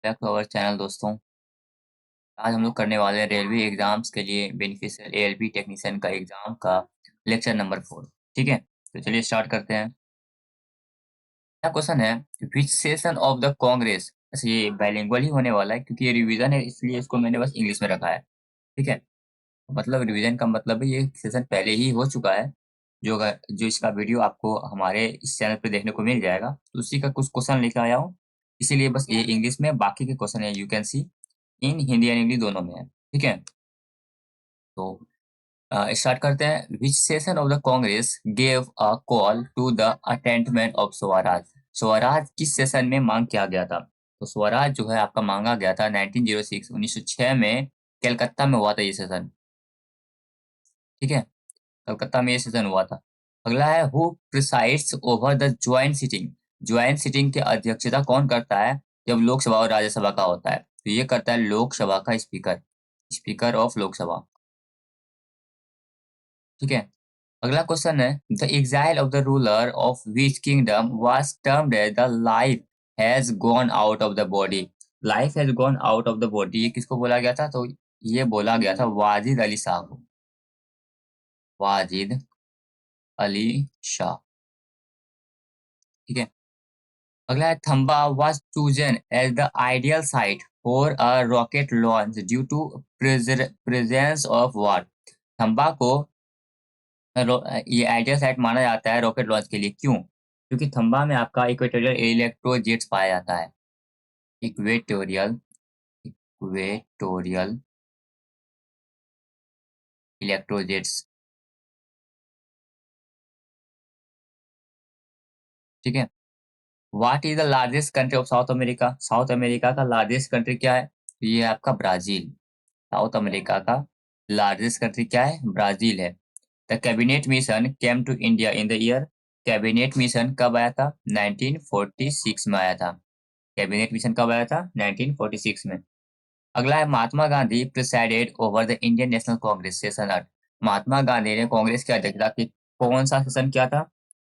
Back to our channel दोस्तों। आज हम लोग करने वाले हैं रेलवे एग्जाम्स के लिए बेनिफिशियल एएलपी टेक्नीशियन का एग्जाम का लेक्चर नंबर 4। ठीक है, तो चलिए स्टार्ट करते हैं। पहला क्वेश्चन है, विच सेशन ऑफ द कांग्रेस। अच्छा, ये बाइलिंगुअल ही होने वाला है क्योंकि ये रिवीजन है, इसलिए इसको मैंने बस इंग्लिश में रखा है। ठीक है, मतलब रिवीजन का मतलब है ये सेशन पहले ही हो चुका है। जो इसका वीडियो आपको हमारे इस चैनल पे देखने को मिल जाएगा, तो उसी का कुछ क्वेश्चन लेकर आया हूँ। इसीलिए बस ये इंग्लिश में, बाकी के क्वेश्चन है you can see in Hindi and English दोनों में है। ठीक है, तो स्टार्ट करते हैं। Which session of the Congress gave a call to the attainment of Swaraj. Swaraj किस सेशन में मांग किया गया था? तो स्वराज जो है आपका मांगा गया था 1906 1906 में कलकत्ता में हुआ था ये सेशन। ठीक है, कलकत्ता में ये सेशन हुआ था। अगला है, who presides over the joint sitting. Joint sitting की अध्यक्षता कौन करता है जब लोकसभा और राज्यसभा का होता है? तो ये करता है लोकसभा का स्पीकर, स्पीकर ऑफ लोकसभा। ठीक है, अगला क्वेश्चन है, the exile of the ruler of which kingdom was termed as the life has gone out of the body. Life has gone out of the body ये किसको बोला गया था? तो ये बोला गया था वाजिद अली शाह को। वाजिद अली शाह। ठीक है, अगला है, Thumba was chosen as the ideal site for a rocket launch due to presence of what. Thumba को ये आइडियल साइट माना जाता है रॉकेट लॉन्च के लिए, क्यों? क्योंकि थम्बा में आपका इक्वेटोरियल इलेक्ट्रोजेट्स पाया जाता है। Equatorial equatorial electrojets. ठीक है, what is the largest country of South America. South America का लार्जेस्ट कंट्री क्या है? तो ये है आपका ब्राजील। साउथ अमेरिका का लार्जेस्ट कंट्री क्या है? ब्राजील है। The cabinet mission came to India in the year. Cabinet mission कब आया था? 1946 में आया था। कैबिनेट मिशन कब आया था? 1946 में। अगला है, Mahatma Gandhi presided over the Indian National Congress session at. Mahatma Gandhi ने कांग्रेस की अध्यक्षता की कौन सा सेशन किया था?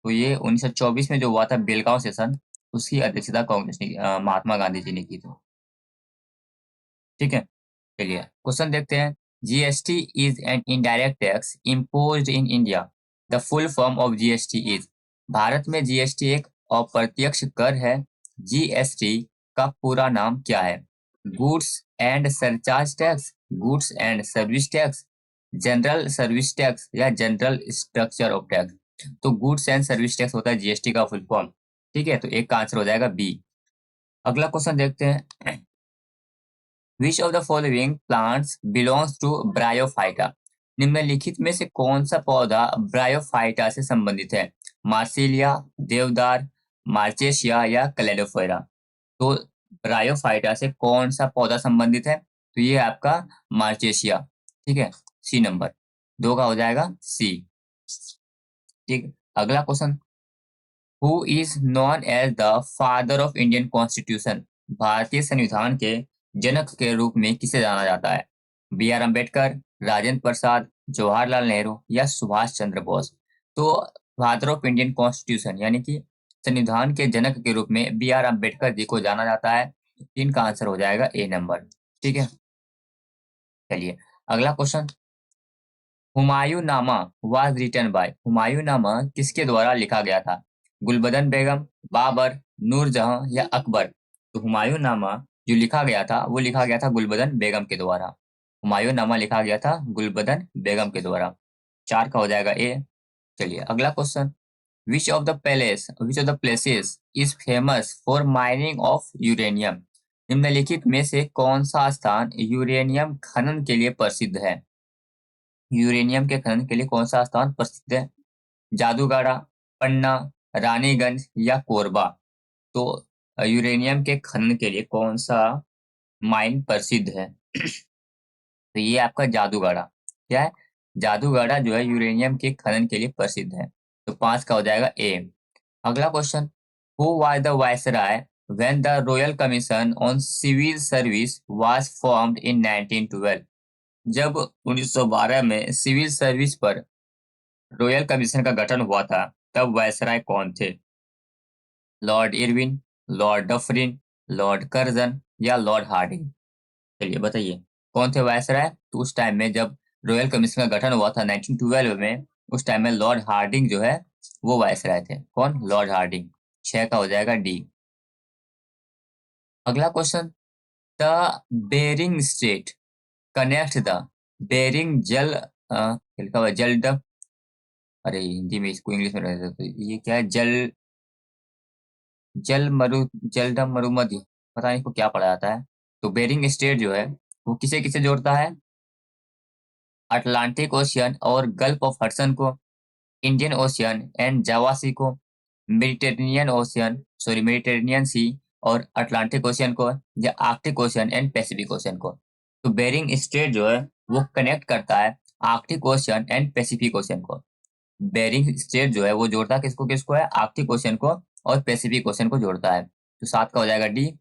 तो ये 1924 में जो हुआ था बेलगांव सेशन, उसकी अध्यक्षता कांग्रेस ने महात्मा गांधी जी ने की थी। ठीक है, चलिए क्वेश्चन देखते हैं। GST is an indirect tax imposed in India. The full form of GST is. Bharat में जीएसटी एक अप्रत्यक्ष कर है। जीएसटी का पूरा नाम क्या है? Goods and surcharge tax, goods and service tax, general service tax या जनरल स्ट्रक्चर ऑफ टैक्स। तो गुड्स एंड सर्विस टैक्स होता है जीएसटी का फुल फॉर्म। ठीक है, तो एक का आंसर हो जाएगा बी। अगला क्वेश्चन देखते हैं। Which of the following plants belongs to bryophyta. निम्नलिखित में से कौन सा पौधा ब्रायोफाइटा से संबंधित है? मार्सिलिया, देवदार, मार्चेसिया या कैलेडोफोरा। तो ब्रायोफाइटा से कौन सा पौधा संबंधित है? तो ये आपका मार्चेसिया। ठीक है, सी नंबर, दो का हो जाएगा सी। ठीक, अगला question, who is known as the father of Indian constitution. भारतीय संविधान के जनक के रूप में किसे जाना जाता है? बी आर अम्बेडकर, राजेंद्र प्रसाद, जवाहरलाल नेहरू या सुभाष चंद्र बोस। तो फादर ऑफ इंडियन कॉन्स्टिट्यूशन यानी कि संविधान के जनक के रूप में बी आर अम्बेडकर जी को जाना जाता है। तीन का आंसर हो जाएगा ए नंबर। ठीक है, चलिए अगला क्वेश्चन, हुमायूंनामा वाज रिटन बाय। हुमायूंनामा किसके द्वारा लिखा गया था? गुलबदन बेगम, बाबर, नूरजहां या अकबर। तो हुमायूंनामा जो लिखा गया था वो लिखा गया था गुलबदन बेगम के द्वारा। हुमायूंनामा लिखा गया था गुलबदन बेगम के द्वारा। चार का हो जाएगा ए। चलिए अगला question, which of the places is famous for mining of uranium. निम्नलिखित में से कौन सा स्थान यूरेनियम खनन के लिए प्रसिद्ध है? यूरेनियम के खनन के लिए कौन सा स्थान प्रसिद्ध है? जादूगढ़ा, पन्ना, रानीगंज या कोरबा। तो यूरेनियम के खनन के लिए कौन सा माइन प्रसिद्ध है? तो ये आपका जादूगढ़ा। क्या है? जादूगढ़ा जो है यूरेनियम के खनन के लिए प्रसिद्ध है। तो पांच का हो जाएगा ए। अगला question, who was the viceroy when the royal commission on civil service was formed in 1912। जब 1912 में सिविल सर्विस पर रॉयल कमीशन का गठन हुआ था, तब वायसराय कौन थे? Lord Irwin, Lord Dufferin, Lord Curzon या लॉर्ड हार्डिंग? चलिए बताइए कौन थे वायसराय? तो उस टाइम में जब रॉयल कमीशन का गठन हुआ था 1912 में, उस टाइम में लॉर्ड हार्डिंग जो है वो वायसराय थे। कौन? Lord Hardinge. 6 का हो जाएगा डी। अगला question, the Bering Strait connect the Bering जल लिखा हुआ है जल डब, अरे हिंदी में इसको इंग्लिश में रहता तो ये क्या है? जल जल मरु जलडम मरुमध्य, पता नहीं इसको क्या पढ़ा जाता है। तो बेरिंग स्ट्रेट जो है वो किसे किसे जोड़ता है? अटलांटिक ओशियन और गल्फ ऑफ हडसन को, इंडियन ओशियन एंड जावा सी को, मेडिटेरेनियन ओशियन सॉरी मेडिटेरेनियन सी और अटलांटिक ओशियन को, या Arctic ocean and Pacific ocean को। तो बेरिंग स्ट्रेट जो है वो कनेक्ट करता है Arctic ocean and Pacific ocean को। बेरिंग स्ट्रेट जो है वो जोड़ता है किसको किसको है? आर्कटिक ओशियन को और पैसिफिक ओशियन को जोड़ता है। तो 7 का हो जाएगा डी।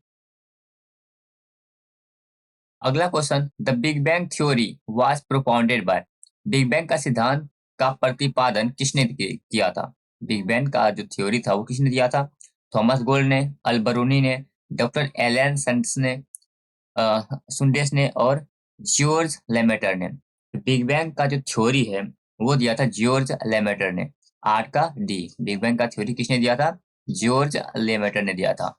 अगला question, the big bang theory was propounded bye, big bang का सिद्धांत का प्रतिपादन किसने किया था? बिग बैंग का जो थ्योरी था वो किसने दिया था? थॉमस गोल्ड ने, अल्बरूनी ने, डॉक्टर एलन सन्स ने, सुंडेस ने और जॉर्ज लेमेटर ने। बिग बैंग का जो थ्योरी है वो दिया था जॉर्ज लेमेटर ने। 8 का डी। बिग बैंग का थ्योरी किसने दिया था? जॉर्ज लेमेटर ने दिया था।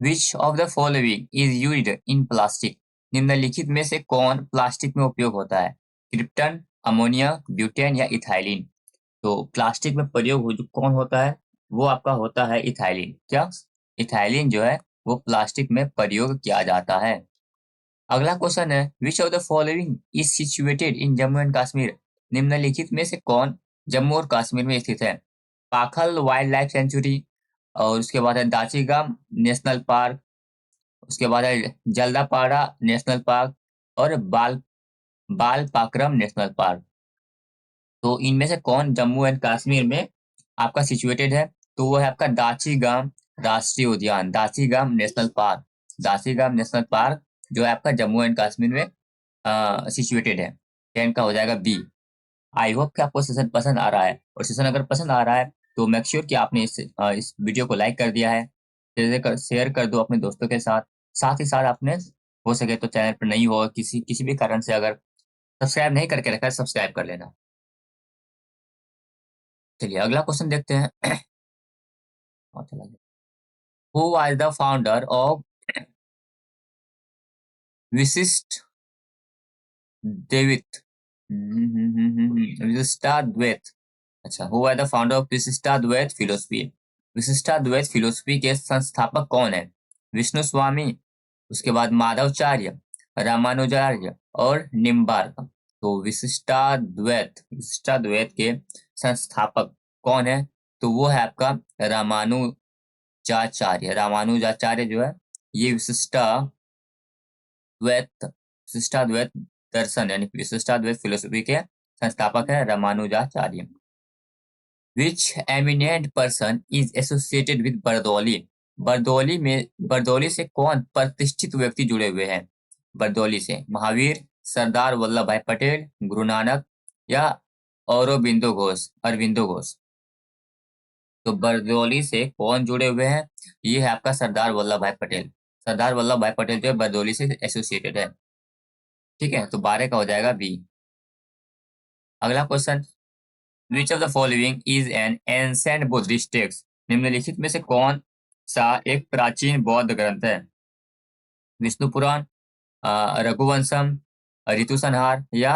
विच of the following is used in plastic, निम्नलिखित में से कौन प्लास्टिक में उपयोग होता है? क्रिप्टन, अमोनिया, ब्यूटेन या इथाइलिन? तो प्लास्टिक में प्रयोग जो कौन होता है वो आपका होता है इथाइलिन। क्या? इथाइलिन जो है वो प्लास्टिक में प्रयोग किया जाता है। अगला क्वेश्चन है, विच of the following is situated in Jammu and Kashmir, निम्नलिखित में से कौन जम्मू और कश्मीर में स्थित है? पाखल वाइल्ड लाइफ सेंचुरी, और उसके बाद है दाचिगाम नेशनल पार्क, उसके बाद है जल्दापाड़ा नेशनल पार्क और बाल पाकरम नेशनल पार्क। तो इनमें से कौन जम्मू एंड कश्मीर में आपका सिचुएटेड है? तो वो है आपका दाचिगाम राष्ट्रीय उद्यान, दाचिगाम नेशनल पार्क। दाचिगाम नेशनल पार्क जो है आपका जम्मू एंड कश्मीर में सिचुएटेड है। 10 का हो जाएगा बी। आई होप कि आपको सेशन पसंद आ रहा है, और सेशन अगर पसंद आ रहा है तो मेक श्योर कि आपने इस वीडियो को लाइक कर दिया है, शेयर कर दो अपने दोस्तों के साथ। साथ ही साथ आपने हो सके तो चैनल पर नहीं हो, किसी किसी भी कारण से अगर सब्सक्राइब नहीं करके रखा है, सब्सक्राइब कर लेना। चलिए अगला क्वेश्चन देखते हैं। Who was the founder of Vishishta Dvaita? Vishishta Dvaita. अच्छा, who are the founder of Vishishtadvaita philosophy? Vishishtadvaita philosophy के संस्थापक कौन है? विष्णु स्वामी, उसके बाद माधवचार्य, रामानुजाचार्य और निम्बार्क। तो विशिष्टाद्वैत के संस्थापक कौन है? तो वो है आपका रामानुजाचार्य। रामानुजाचार्य जो है ये विशिष्टाद्वैत दर्शन यानी विशिष्टाद्वैत फिलोसफी के संस्थापक है Ramanujacharya. Which eminent person is associated with Bardoli? Bardoli से कौन प्रतिष्ठित व्यक्ति जुड़े हुए हैं? बरदौली से महावीर, सरदार वल्लभ भाई पटेल, गुरु नानक या अरविंदो घोष। तो बरदौली से कौन जुड़े हुए हैं? ये है आपका सरदार वल्लभ भाई पटेल। सरदार वल्लभ भाई पटेल जो है बरदौली से एसोसिएटेड है। ठीक है, तो 12 का हो जाएगा बी। अगला question, which of the following is an ancient Buddhist text? निम्नलिखित में से कौन सा एक प्राचीन बौद्ध ग्रंथ है? विष्णु पुराण, रघुवंशम, ऋतु संहार या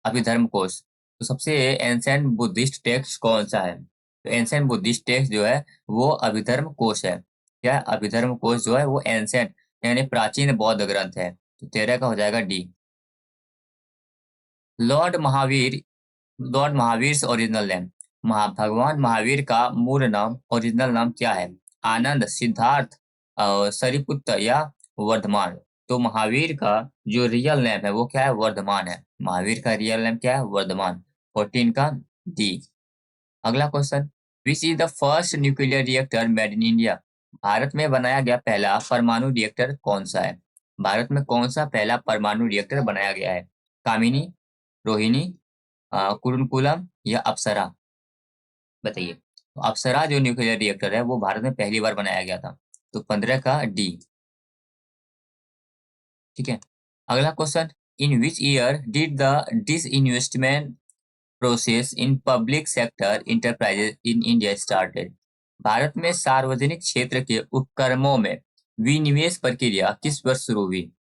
अभिधर्म कोश? तो सबसे एंसेंट बुद्धिस्ट टेक्स्ट कौन सा है? तो एंसेंट बुद्धिस्ट टेक्स्ट जो है वो अभिधर्म कोश है। क्या? अभिधर्म कोश जो है वो एंसेंट यानी प्राचीन बौद्ध ग्रंथ है। तो 13 का हो जाएगा D. Lord Mahavir Lord Mahavir original name, भगवान महावीर का मूल नाम ओरिजिनल नाम क्या है? आनंद, सिद्धार्थ, सरिपुत्र या वर्धमान? तो महावीर का जो रियल नेम है वो क्या है? वर्धमान है। महावीर का रियल नेम क्या है? वर्धमान। 14 का डी। अगला question, which is the first nuclear reactor made in India? Bharat में बनाया गया पहला परमाणु रिएक्टर कौन सा है? भारत में कौन सा पहला परमाणु रिएक्टर बनाया गया है? कामिनी, रोहिणी, कुरुकुलम या अप्सरा? बताइए। तो अप्सरा जो न्यूक्लियर रिएक्टर है वो भारत में पहली बार बनाया गया था। तो 15 का डी। ठीक है। अगला question, in which year did the disinvestment process in public sector enterprises in India started? Bharat में सार्वजनिक क्षेत्र के उपक्रमों में विनिवेश प्रक्रिया किस वर्ष शुरू हुई?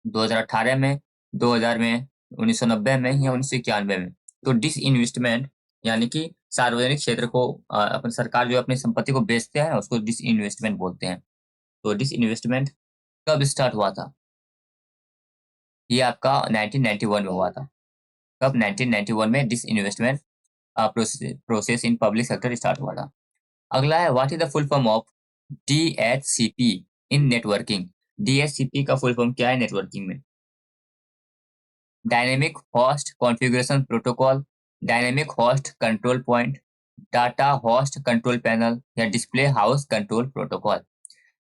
2018 में, 2000 में, 1990 में या 1991 में? तो डिस इन्वेस्टमेंट यानी कि सार्वजनिक क्षेत्र को अपन सरकार जो अपनी संपत्ति को बेचते हैं उसको डिस इन्वेस्टमेंट बोलते हैं। तो डिस इन्वेस्टमेंट कब स्टार्ट हुआ था? ये आपका 1991 में हुआ था। कब? 1991 में disinvestment process in public sector start हुआ था। अगला है, what is the full form of DHCP in networking? DHCP का फुल फॉर्म क्या है नेटवर्किंग में? Dynamic host configuration protocol, dynamic host control point, data host control panel या display house control protocol.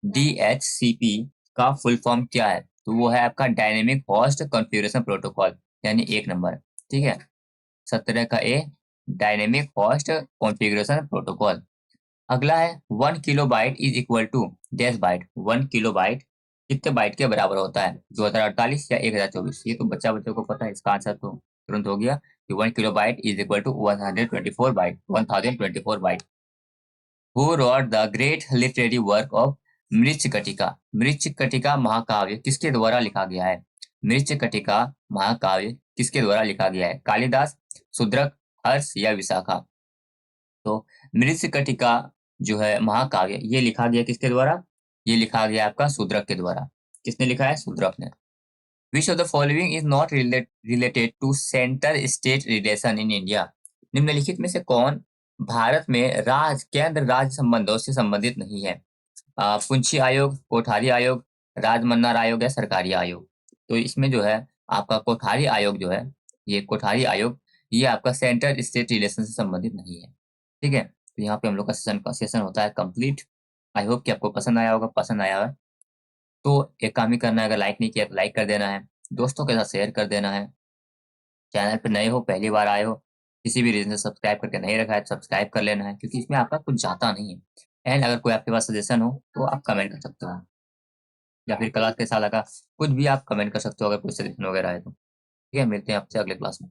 DHCP का फुल फॉर्म क्या है? तो वो है आपका डायनेमिक होस्ट कॉन्फ़िगरेशन प्रोटोकॉल, यानी 1 नंबर। ठीक है, 17 का A, dynamic host configuration protocol. अगला है, 1 kilobyte is equal to dash byte. 1 kilobyte कितने बाइट के बराबर होता है? 2048 या 1024? ये तो बच्चों को पता है, इसका आंसर तो तुरंत हो गया कि 1 kilobyte is equal to 124 byte, 1024 byte. Who wrote the great literary work of Mrichchhakatika? Mrichchhakatika महाकाव्य किसके द्वारा लिखा गया है? मृच्छकटिका महाकाव्य किसके द्वारा लिखा गया है? कालिदास, शूद्रक, हर्ष या विशाखा? तो मृच्छकटिका जो है महाकाव्य, ये लिखा गया किसके द्वारा? ये लिखा गया आपका शूद्रक के द्वारा। किसने लिखा है? शूद्रक ने। Which of the following is not related to centre state relation in India? निम्नलिखित में से कौन भारत में केंद्र राज्य संबंधों से संबंधित नहीं है? पुंछी आयोग, कोठारी आयोग, राजमन्नार आयोग या सरकारी आयोग? तो इसमें जो है आपका कोठारी आयोग जो है, ये कोठारी आयोग, ये आपका सेंटर स्टेट रिलेशन से संबंधित नहीं है। ठीक है, तो यहाँ पे हम लोग का सेशन होता है कंप्लीट। आई होप कि आपको पसंद आया होगा। पसंद आया है तो एक काम ही करना है, अगर लाइक नहीं किया तो लाइक कर देना है, दोस्तों के साथ शेयर कर देना है। चैनल पे नए हो, पहली बार आए हो, किसी भी रीजन से सब्सक्राइब करके नहीं रखा है तो सब्सक्राइब कर लेना है, क्योंकि इसमें आपका कुछ जाता नहीं है। एंड अगर कोई आपके पास सजेशन हो तो आप कमेंट कर सकते हो, या फिर क्लास कैसा लगा कुछ भी आप कमेंट कर सकते हो, अगर कोई सजेशन वगैरह है तो। ठीक है, मिलते हैं आपसे अगले क्लास में।